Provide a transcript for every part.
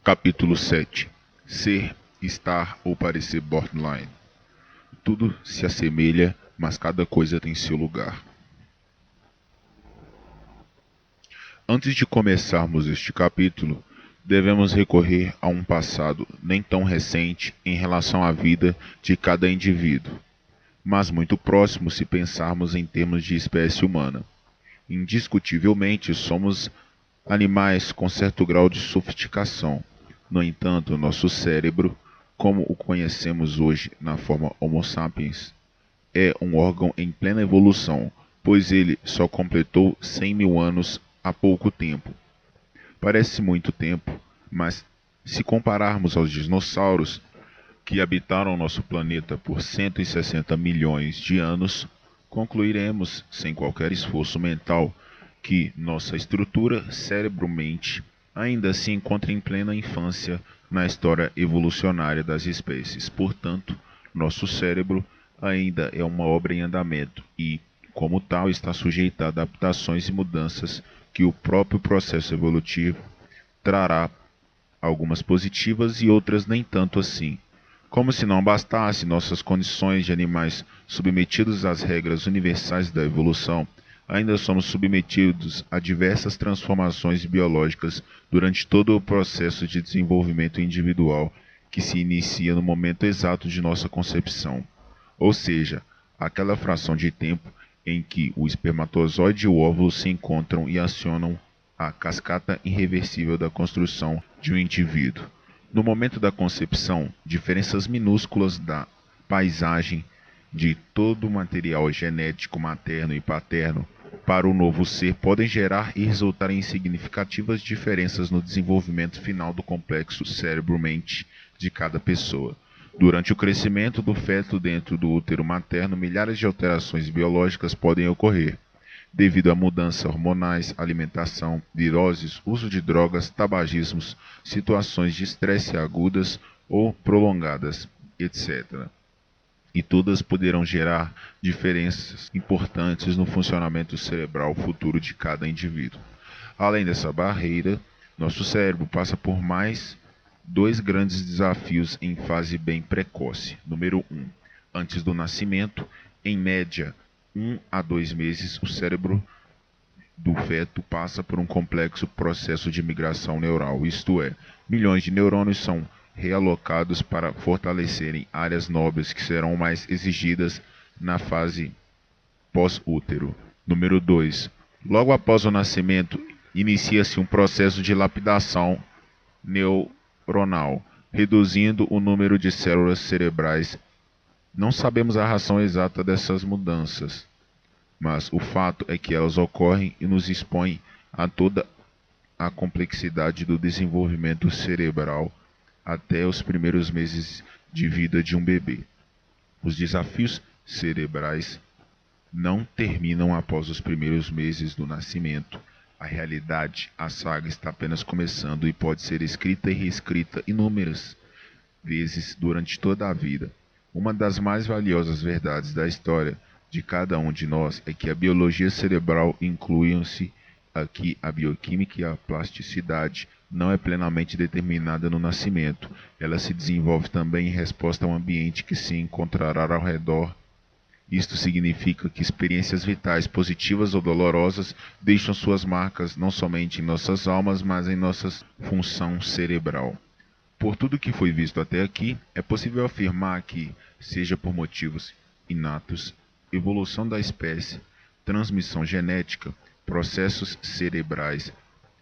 Capítulo 7. Ser, estar ou parecer borderline. Tudo se assemelha, mas cada coisa tem seu lugar. Antes de começarmos este capítulo, devemos recorrer a um passado nem tão recente em relação à vida de cada indivíduo, mas muito próximo se pensarmos em termos de espécie humana. Indiscutivelmente, somos animais com certo grau de sofisticação. No entanto, nosso cérebro, como o conhecemos hoje na forma Homo sapiens, é um órgão em plena evolução, pois ele só completou 100 mil anos há pouco tempo. Parece muito tempo, mas se compararmos aos dinossauros que habitaram nosso planeta por 160 milhões de anos, concluiremos, sem qualquer esforço mental, que nossa estrutura cérebro-mente ainda se encontra em plena infância na história evolucionária das espécies. Portanto, nosso cérebro ainda é uma obra em andamento e, como tal, está sujeito a adaptações e mudanças que o próprio processo evolutivo trará, algumas positivas e outras nem tanto assim. Como se não bastasse nossas condições de animais submetidos às regras universais da evolução, ainda somos submetidos a diversas transformações biológicas durante todo o processo de desenvolvimento individual que se inicia no momento exato de nossa concepção, ou seja, aquela fração de tempo em que o espermatozoide e o óvulo se encontram e acionam a cascata irreversível da construção de um indivíduo. No momento da concepção, diferenças minúsculas da paisagem de todo o material genético materno e paterno para o novo ser podem gerar e resultar em significativas diferenças no desenvolvimento final do complexo cérebro-mente de cada pessoa. Durante o crescimento do feto dentro do útero materno, milhares de alterações biológicas podem ocorrer, devido a mudanças hormonais, alimentação, viroses, uso de drogas, tabagismos, situações de estresse agudas ou prolongadas, etc. E todas poderão gerar diferenças importantes no funcionamento cerebral futuro de cada indivíduo. Além dessa barreira, nosso cérebro passa por mais dois grandes desafios em fase bem precoce. Número 1. Antes do nascimento, em média, 1 a 2 meses, o cérebro do feto passa por um complexo processo de migração neural, isto é, milhões de neurônios são realocados para fortalecerem áreas nobres que serão mais exigidas na fase pós-útero. Número 2. Logo após o nascimento, inicia-se um processo de lapidação neuronal, reduzindo o número de células cerebrais. Não sabemos a razão exata dessas mudanças, mas o fato é que elas ocorrem e nos expõem a toda a complexidade do desenvolvimento cerebral até os primeiros meses de vida de um bebê. Os desafios cerebrais não terminam após os primeiros meses do nascimento. A realidade, a saga está apenas começando e pode ser escrita e reescrita inúmeras vezes durante toda a vida. Uma das mais valiosas verdades da história de cada um de nós é que a biologia cerebral, incluem-se aqui a bioquímica e a plasticidade, não é plenamente determinada no nascimento. Ela se desenvolve também em resposta ao ambiente que se encontrará ao redor. Isto significa que experiências vitais, positivas ou dolorosas, deixam suas marcas não somente em nossas almas, mas em nossa função cerebral. Por tudo que foi visto até aqui, é possível afirmar que, seja por motivos inatos, evolução da espécie, transmissão genética, processos cerebrais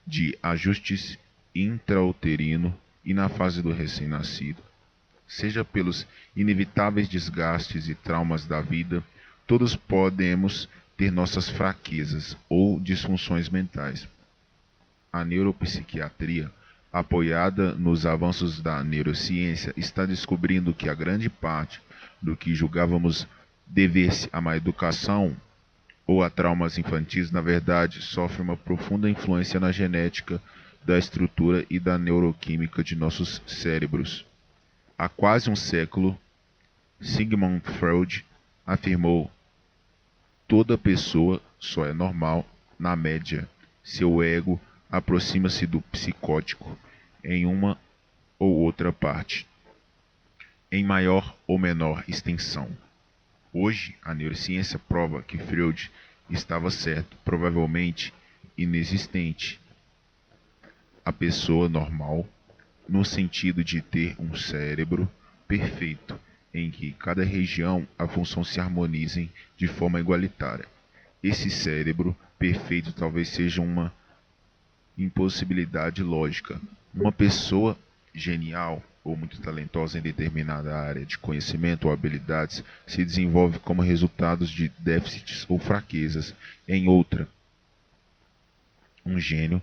de ajustes intrauterino e na fase do recém-nascido, seja pelos inevitáveis desgastes e traumas da vida, todos podemos ter nossas fraquezas ou disfunções mentais. A neuropsiquiatria, apoiada nos avanços da neurociência, está descobrindo que a grande parte do que julgávamos dever-se a má educação ou a traumas infantis, na verdade, sofre uma profunda influência na genética, da estrutura e da neuroquímica de nossos cérebros. Há quase um século, Sigmund Freud afirmou: toda pessoa só é normal na média. Seu ego aproxima-se do psicótico em uma ou outra parte, em maior ou menor extensão. Hoje, a neurociência prova que Freud estava certo, provavelmente inexistente. A pessoa normal, no sentido de ter um cérebro perfeito, em que cada região a função se harmonizem de forma igualitária. Esse cérebro perfeito talvez seja uma impossibilidade lógica. Uma pessoa genial ou muito talentosa em determinada área de conhecimento ou habilidades se desenvolve como resultado de déficits ou fraquezas em outra. Um gênio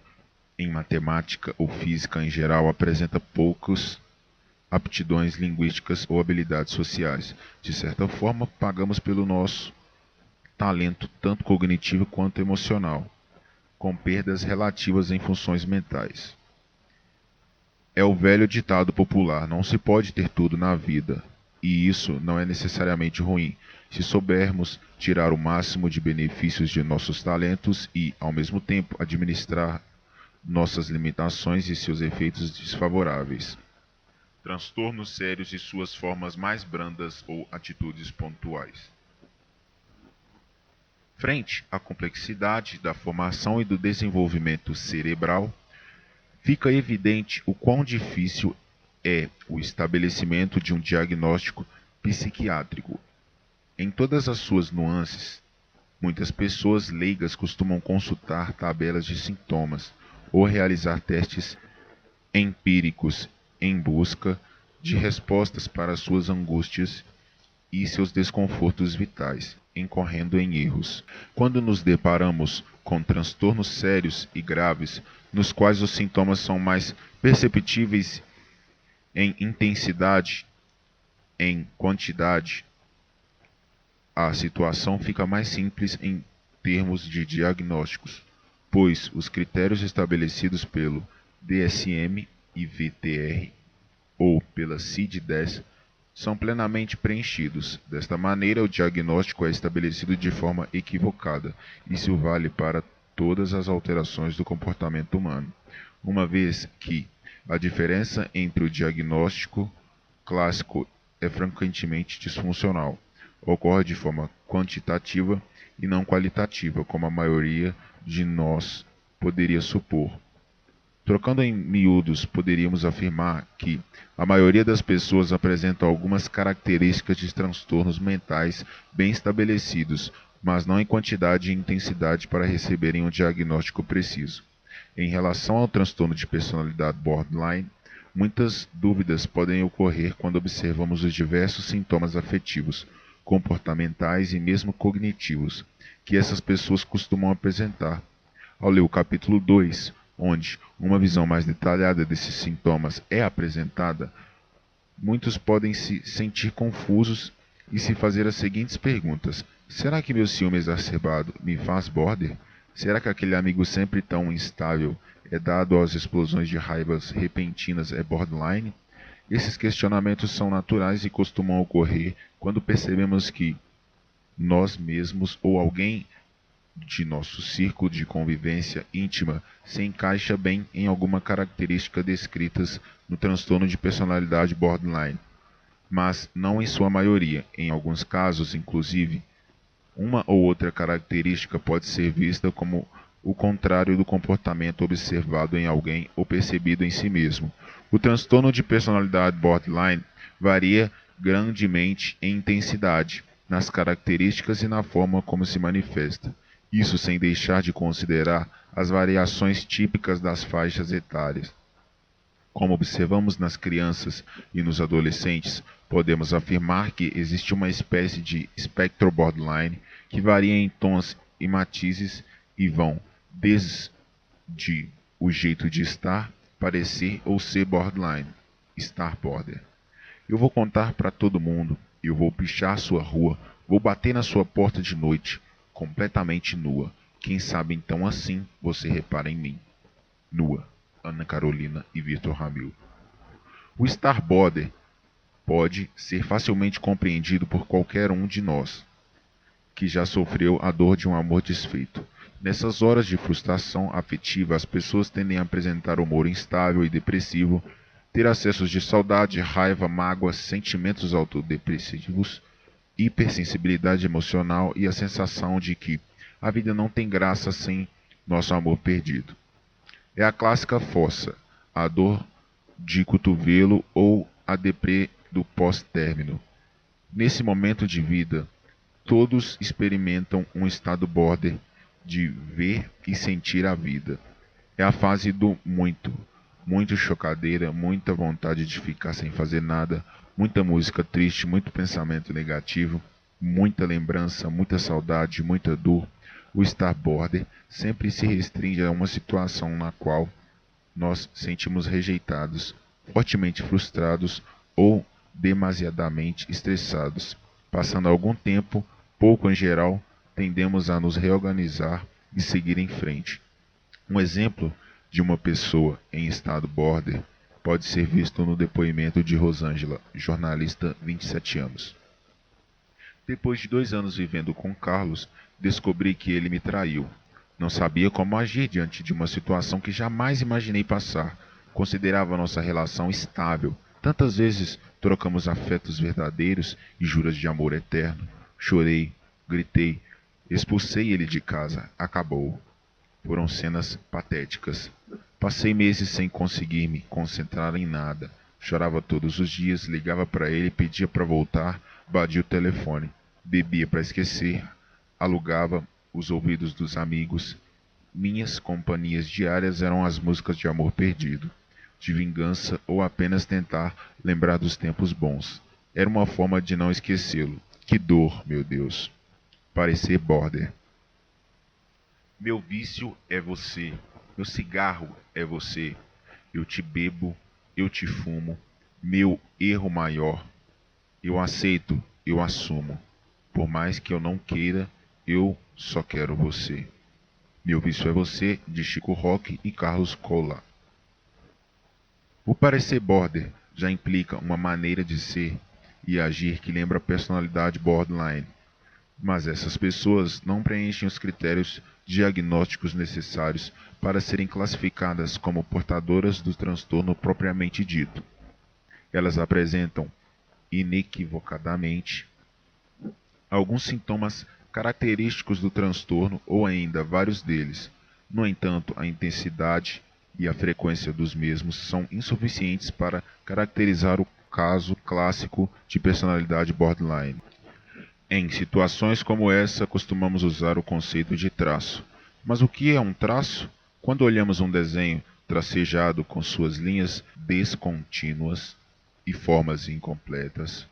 em matemática ou física em geral apresenta poucas aptidões linguísticas ou habilidades sociais. De certa forma, pagamos pelo nosso talento tanto cognitivo quanto emocional, com perdas relativas em funções mentais. É o velho ditado popular: não se pode ter tudo na vida, e isso não é necessariamente ruim, se soubermos tirar o máximo de benefícios de nossos talentos e, ao mesmo tempo, administrar nossas limitações e seus efeitos desfavoráveis. Transtornos sérios e suas formas mais brandas ou atitudes pontuais. Frente à complexidade da formação e do desenvolvimento cerebral, fica evidente o quão difícil é o estabelecimento de um diagnóstico psiquiátrico. Em todas as suas nuances, muitas pessoas leigas costumam consultar tabelas de sintomas ou realizar testes empíricos em busca de respostas para suas angústias e seus desconfortos vitais, incorrendo em erros. Quando nos deparamos com transtornos sérios e graves, nos quais os sintomas são mais perceptíveis em intensidade, em quantidade, a situação fica mais simples em termos de diagnósticos, pois os critérios estabelecidos pelo DSM e VTR ou pela CID-10 são plenamente preenchidos. Desta maneira, o diagnóstico é estabelecido de forma equivocada. Isso vale para todas as alterações do comportamento humano, uma vez que a diferença entre o diagnóstico clássico é frequentemente disfuncional. Ocorre de forma quantitativa e não qualitativa, como a maioria de nós poderia supor. Trocando em miúdos, poderíamos afirmar que a maioria das pessoas apresenta algumas características de transtornos mentais bem estabelecidos, mas não em quantidade e intensidade para receberem um diagnóstico preciso. Em relação ao transtorno de personalidade borderline, muitas dúvidas podem ocorrer quando observamos os diversos sintomas afetivos, comportamentais e mesmo cognitivos que essas pessoas costumam apresentar. Ao ler o capítulo 2, onde uma visão mais detalhada desses sintomas é apresentada, muitos podem se sentir confusos e se fazer as seguintes perguntas: será que meu ciúme exacerbado me faz border? Será que aquele amigo sempre tão instável é dado às explosões de raivas repentinas é borderline? Esses questionamentos são naturais e costumam ocorrer quando percebemos que nós mesmos ou alguém de nosso círculo de convivência íntima se encaixa bem em alguma característica descritas no transtorno de personalidade borderline, mas não em sua maioria. Em alguns casos, inclusive, uma ou outra característica pode ser vista como o contrário do comportamento observado em alguém ou percebido em si mesmo. O transtorno de personalidade borderline varia grandemente em intensidade, nas características e na forma como se manifesta. Isso sem deixar de considerar as variações típicas das faixas etárias. Como observamos nas crianças e nos adolescentes, podemos afirmar que existe uma espécie de espectro borderline que varia em tons e matizes e vão desde o jeito de estar, parecer ou ser borderline, estar border. Eu vou contar para todo mundo, eu vou pichar sua rua, vou bater na sua porta de noite, completamente nua. Quem sabe então assim você repara em mim. Nua. Ana Carolina e Vitor Ramil. O Star Border pode ser facilmente compreendido por qualquer um de nós que já sofreu a dor de um amor desfeito. Nessas horas de frustração afetiva, as pessoas tendem a apresentar humor instável e depressivo, ter acessos de saudade, raiva, mágoa, sentimentos autodepressivos, hipersensibilidade emocional e a sensação de que a vida não tem graça sem nosso amor perdido. É a clássica fossa, a dor de cotovelo ou a deprê do pós-término. Nesse momento de vida, todos experimentam um estado border de ver e sentir a vida. É a fase do muito chocadeira, muita vontade de ficar sem fazer nada, muita música triste, muito pensamento negativo, muita lembrança, muita saudade, muita dor. O estar border sempre se restringe a uma situação na qual nós sentimos rejeitados, fortemente frustrados ou demasiadamente estressados. Passando algum tempo, pouco em geral, tendemos a nos reorganizar e seguir em frente. Um exemplo de uma pessoa em estado border pode ser visto no depoimento de Rosângela, jornalista, 27 anos. Depois de 2 anos vivendo com Carlos, descobri que ele me traiu. Não sabia como agir diante de uma situação que jamais imaginei passar. Considerava nossa relação estável. Tantas vezes trocamos afetos verdadeiros e juras de amor eterno. Chorei, gritei, expulsei ele de casa. Acabou. Foram cenas patéticas. Passei meses sem conseguir me concentrar em nada. Chorava todos os dias, ligava para ele, pedia para voltar, batia o telefone, bebia para esquecer, alugava os ouvidos dos amigos. Minhas companhias diárias eram as músicas de amor perdido, de vingança ou apenas tentar lembrar dos tempos bons. Era uma forma de não esquecê-lo. Que dor, meu Deus. Parecer border. Meu vício é você. Meu cigarro é você. Eu te bebo, eu te fumo. Meu erro maior. Eu aceito, eu assumo. Por mais que eu não queira, eu só quero você. Meu vício é você, de Chico Roque e Carlos Cola. O parecer border já implica uma maneira de ser e agir que lembra a personalidade borderline. Mas essas pessoas não preenchem os critérios diagnósticos necessários para serem classificadas como portadoras do transtorno propriamente dito. Elas apresentam, inequivocadamente, alguns sintomas característicos do transtorno ou ainda vários deles. No entanto, a intensidade e a frequência dos mesmos são insuficientes para caracterizar o caso clássico de personalidade borderline. Em situações como essa, costumamos usar o conceito de traço. Mas o que é um traço? Quando olhamos um desenho tracejado com suas linhas descontínuas e formas incompletas,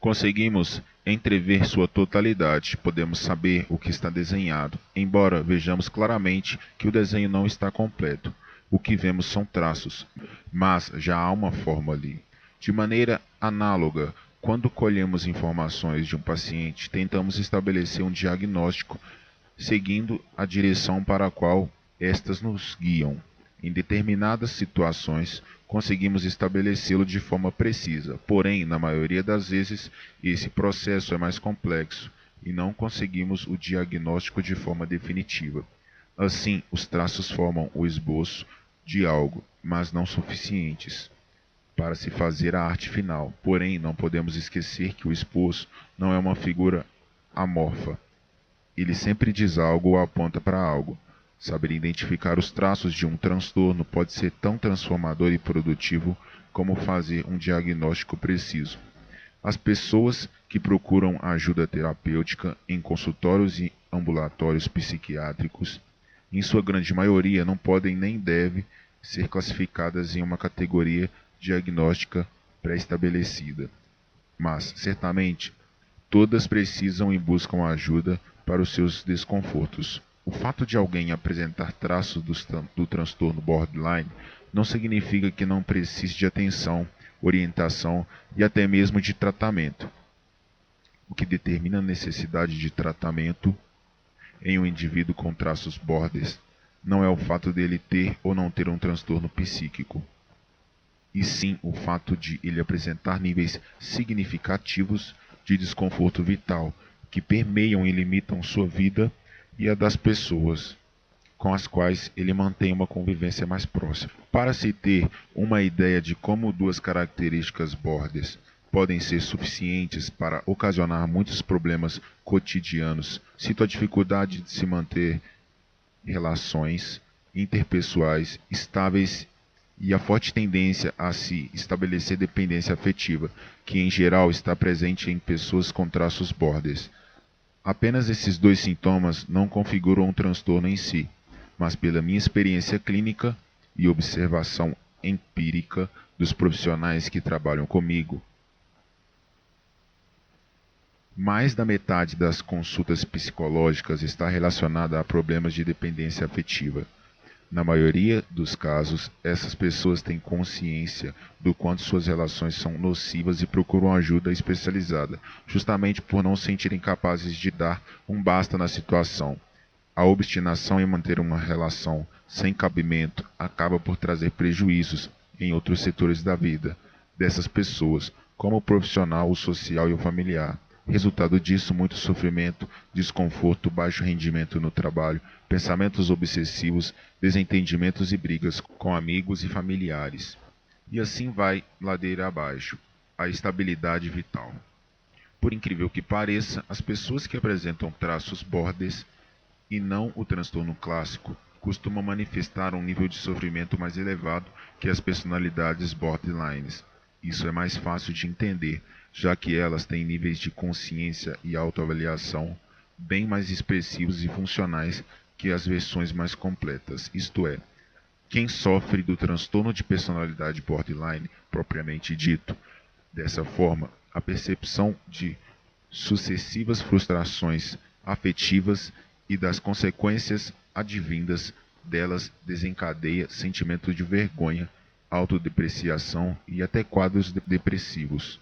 conseguimos entrever sua totalidade, podemos saber o que está desenhado, embora vejamos claramente que o desenho não está completo. O que vemos são traços, mas já há uma forma ali. De maneira análoga, quando colhemos informações de um paciente, tentamos estabelecer um diagnóstico, seguindo a direção para a qual estas nos guiam. Em determinadas situações, conseguimos estabelecê-lo de forma precisa, porém, na maioria das vezes, esse processo é mais complexo e não conseguimos o diagnóstico de forma definitiva. Assim, os traços formam o esboço de algo, mas não suficientes para se fazer a arte final. Porém, não podemos esquecer que o esboço não é uma figura amorfa. Ele sempre diz algo ou aponta para algo. Saber identificar os traços de um transtorno pode ser tão transformador e produtivo como fazer um diagnóstico preciso. As pessoas que procuram ajuda terapêutica em consultórios e ambulatórios psiquiátricos, em sua grande maioria, não podem nem devem ser classificadas em uma categoria diagnóstica pré-estabelecida. Mas, certamente, todas precisam e buscam ajuda para os seus desconfortos. O fato de alguém apresentar traços do transtorno borderline não significa que não precise de atenção, orientação e até mesmo de tratamento. O que determina a necessidade de tratamento em um indivíduo com traços borders não é o fato dele ter ou não ter um transtorno psíquico, e sim o fato de ele apresentar níveis significativos de desconforto vital que permeiam e limitam sua vida e a das pessoas. com as quais ele mantém uma convivência mais próxima. Para se ter uma ideia de como duas características border podem ser suficientes para ocasionar muitos problemas cotidianos, cito a dificuldade de se manter relações interpessoais estáveis e a forte tendência a se estabelecer dependência afetiva, que em geral está presente em pessoas com traços border. Apenas esses dois sintomas não configuram um transtorno em si, mas pela minha experiência clínica e observação empírica dos profissionais que trabalham comigo, mais da metade das consultas psicológicas está relacionada a problemas de dependência afetiva. Na maioria dos casos, essas pessoas têm consciência do quanto suas relações são nocivas e procuram ajuda especializada, justamente por não se sentirem capazes de dar um basta na situação. A obstinação em manter uma relação sem cabimento acaba por trazer prejuízos em outros setores da vida dessas pessoas, como o profissional, o social e o familiar. Resultado disso, muito sofrimento, desconforto, baixo rendimento no trabalho, pensamentos obsessivos, desentendimentos e brigas com amigos e familiares. E assim vai ladeira abaixo, a estabilidade vital. Por incrível que pareça, as pessoas que apresentam traços border e não o transtorno clássico costumam manifestar um nível de sofrimento mais elevado que as personalidades borderlines. Isso é mais fácil de entender, já que elas têm níveis de consciência e autoavaliação bem mais expressivos e funcionais que as versões mais completas, isto é, quem sofre do transtorno de personalidade borderline propriamente dito. Dessa forma, a percepção de sucessivas frustrações afetivas e das consequências advindas delas desencadeia sentimento de vergonha, autodepreciação e até quadros depressivos.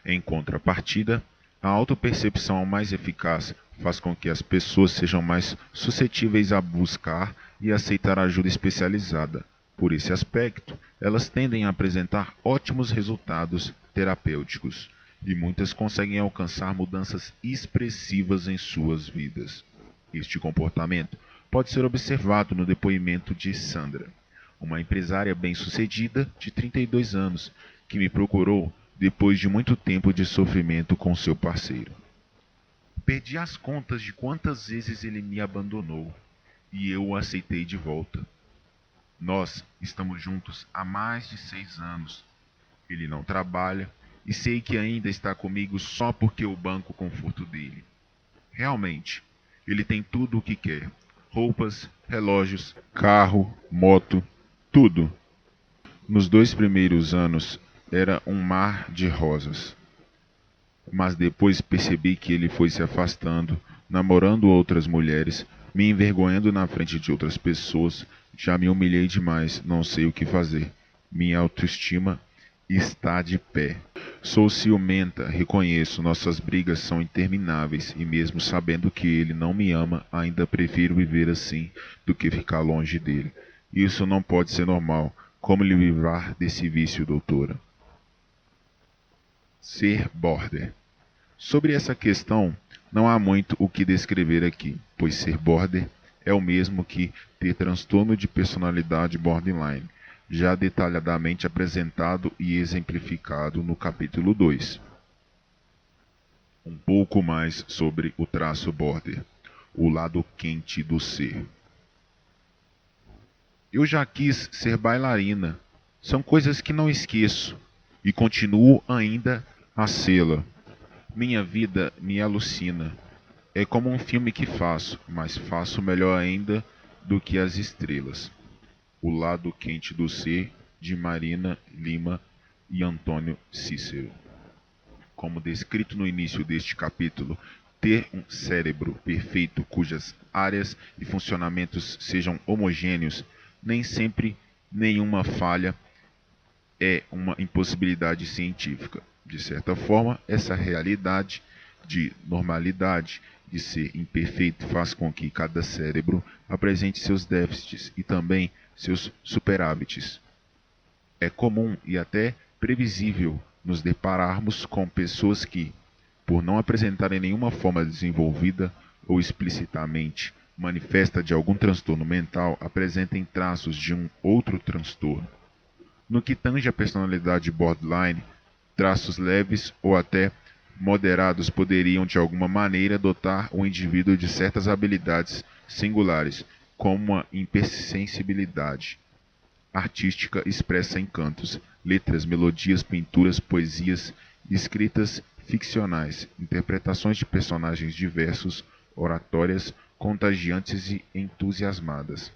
Em contrapartida, a autopercepção mais eficaz faz com que as pessoas sejam mais suscetíveis a buscar e aceitar ajuda especializada. Por esse aspecto, elas tendem a apresentar ótimos resultados terapêuticos e muitas conseguem alcançar mudanças expressivas em suas vidas. Este comportamento pode ser observado no depoimento de Sandra, uma empresária bem-sucedida de 32 anos, que me procurou depois de muito tempo de sofrimento com seu parceiro. Perdi as contas de quantas vezes ele me abandonou e eu o aceitei de volta. Nós estamos juntos há mais de 6 anos. Ele não trabalha e sei que ainda está comigo só porque eu banco o conforto dele. Realmente, ele tem tudo o que quer: roupas, relógios, carro, moto, tudo. Nos 2 primeiros anos era um mar de rosas. Mas depois percebi que ele foi se afastando, namorando outras mulheres, me envergonhando na frente de outras pessoas. Já me humilhei demais, não sei o que fazer. Minha autoestima está de pé. Sou ciumenta, reconheço, nossas brigas são intermináveis e mesmo sabendo que ele não me ama, ainda prefiro viver assim do que ficar longe dele. Isso não pode ser normal. Como lhe livrar desse vício, doutora? Ser border. Sobre essa questão, não há muito o que descrever aqui, pois ser border é o mesmo que ter transtorno de personalidade borderline, já detalhadamente apresentado e exemplificado no capítulo 2. Um pouco mais sobre o traço border, o lado quente do ser. Eu já quis ser bailarina. São coisas que não esqueço e continuo ainda a sê-la. Minha vida me alucina. É como um filme que faço, mas faço melhor ainda do que as estrelas. O lado quente do ser, de Marina Lima e Antônio Cícero. Como descrito no início deste capítulo, ter um cérebro perfeito cujas áreas e funcionamentos sejam homogêneos, nem sempre nenhuma falha é uma impossibilidade científica. De certa forma, essa realidade de normalidade, de ser imperfeito, faz com que cada cérebro apresente seus déficits e também seus superávites. É comum e até previsível nos depararmos com pessoas que, por não apresentarem nenhuma forma desenvolvida ou explicitamente manifesta de algum transtorno mental apresentem traços de um outro transtorno. No que tange à personalidade borderline, traços leves ou até moderados poderiam de alguma maneira dotar o indivíduo de certas habilidades singulares, como a hipersensibilidade artística expressa em cantos, letras, melodias, pinturas, poesias, escritas ficcionais, interpretações de personagens diversos, oratórias contagiantes e entusiasmadas,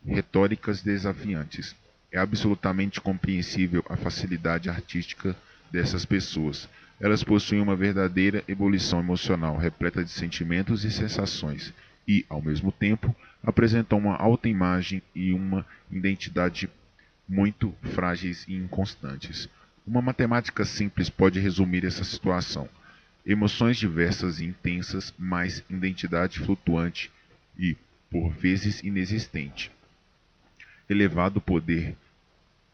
retóricas desafiantes. É absolutamente compreensível a facilidade artística dessas pessoas. Elas possuem uma verdadeira ebulição emocional, repleta de sentimentos e sensações, e, ao mesmo tempo, apresentam uma autoimagem e uma identidade muito frágeis e inconstantes. Uma matemática simples pode resumir essa situação: emoções diversas e intensas, mas identidade flutuante e, por vezes, inexistente. Elevado poder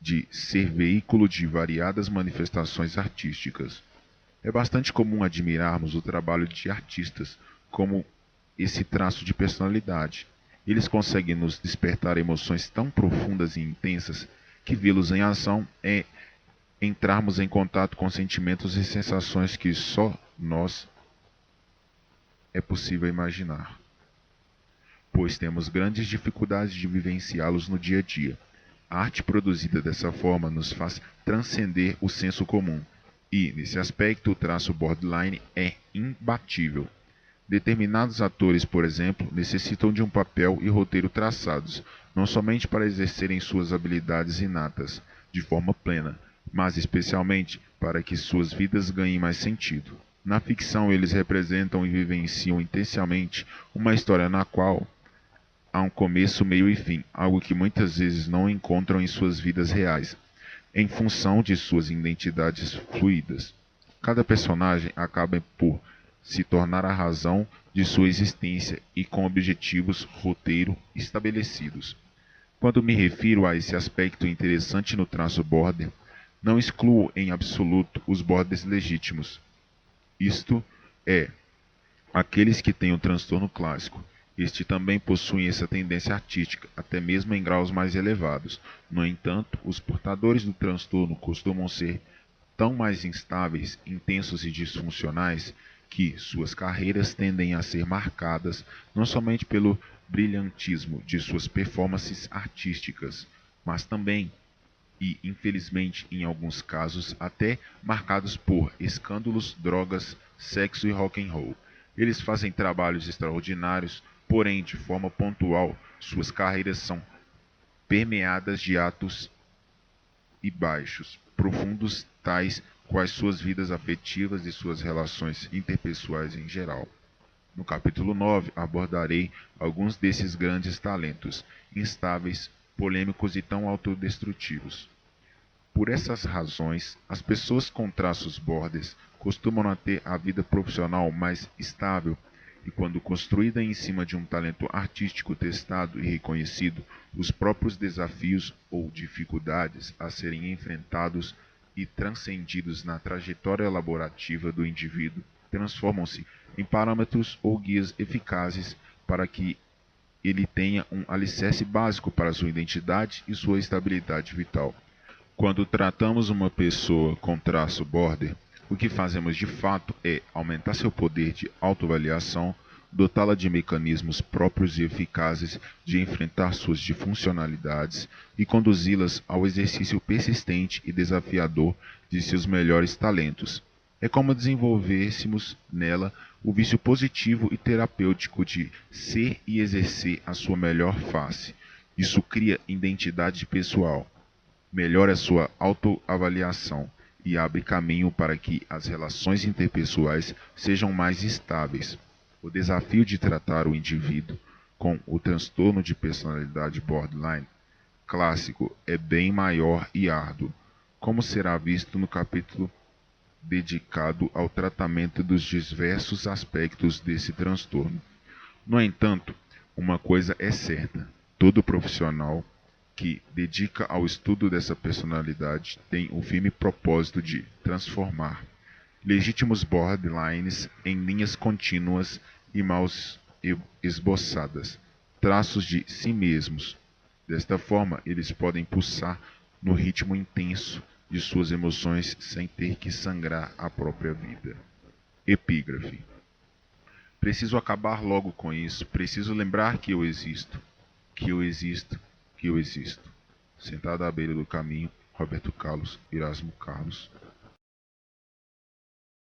de ser veículo de variadas manifestações artísticas. É bastante comum admirarmos o trabalho de artistas como esse traço de personalidade. Eles conseguem nos despertar emoções tão profundas e intensas que vê-los em ação é entrarmos em contato com sentimentos e sensações que só nós é possível imaginar, pois temos grandes dificuldades de vivenciá-los no dia a dia. A arte produzida dessa forma nos faz transcender o senso comum, e, nesse aspecto, o traço borderline é imbatível. Determinados atores, por exemplo, necessitam de um papel e roteiro traçados, não somente para exercerem suas habilidades inatas de forma plena, mas especialmente para que suas vidas ganhem mais sentido. Na ficção, eles representam e vivenciam intensamente uma história na qual há um começo, meio e fim, algo que muitas vezes não encontram em suas vidas reais, em função de suas identidades fluídas. Cada personagem acaba por se tornar a razão de sua existência e com objetivos roteiro estabelecidos. Quando me refiro a esse aspecto interessante no traço border, não excluo em absoluto os borders legítimos, isto é, aqueles que têm o transtorno clássico. Este também possuem essa tendência artística, até mesmo em graus mais elevados. No entanto, os portadores do transtorno costumam ser tão mais instáveis, intensos e disfuncionais que suas carreiras tendem a ser marcadas não somente pelo brilhantismo de suas performances artísticas, mas também, e infelizmente em alguns casos, até marcados por escândalos, drogas, sexo e rock and roll. Eles fazem trabalhos extraordinários, porém, de forma pontual, suas carreiras são permeadas de atos e baixos profundos tais quais suas vidas afetivas e suas relações interpessoais em geral. No capítulo 9 abordarei alguns desses grandes talentos, instáveis, polêmicos e tão autodestrutivos. Por essas razões, as pessoas com traços borders costumam ter a vida profissional mais estável e, quando construída em cima de um talento artístico testado e reconhecido, os próprios desafios ou dificuldades a serem enfrentados e transcendidos na trajetória elaborativa do indivíduo transformam-se em parâmetros ou guias eficazes para que ele tenha um alicerce básico para sua identidade e sua estabilidade vital. Quando tratamos uma pessoa com traço border, o que fazemos de fato é aumentar seu poder de autoavaliação, dotá-la de mecanismos próprios e eficazes de enfrentar suas disfuncionalidades e conduzi-las ao exercício persistente e desafiador de seus melhores talentos. É como desenvolvêssemos nela o vício positivo e terapêutico de ser e exercer a sua melhor face. Isso cria identidade pessoal, melhora sua autoavaliação e abre caminho para que as relações interpessoais sejam mais estáveis. O desafio de tratar o indivíduo com o transtorno de personalidade borderline clássico é bem maior e árduo, como será visto no capítulo dedicado ao tratamento dos diversos aspectos desse transtorno. No entanto, uma coisa é certa: todo profissional que dedica ao estudo dessa personalidade tem o firme propósito de transformar legítimos borderlines em linhas contínuas e maus esboçadas, traços de si mesmos. Desta forma, eles podem pulsar no ritmo intenso de suas emoções sem ter que sangrar a própria vida. Epígrafe. Preciso acabar logo com isso. Preciso lembrar que eu existo. Que eu existo. Que eu existo. Sentado à beira do caminho, Roberto Carlos, Erasmo Carlos.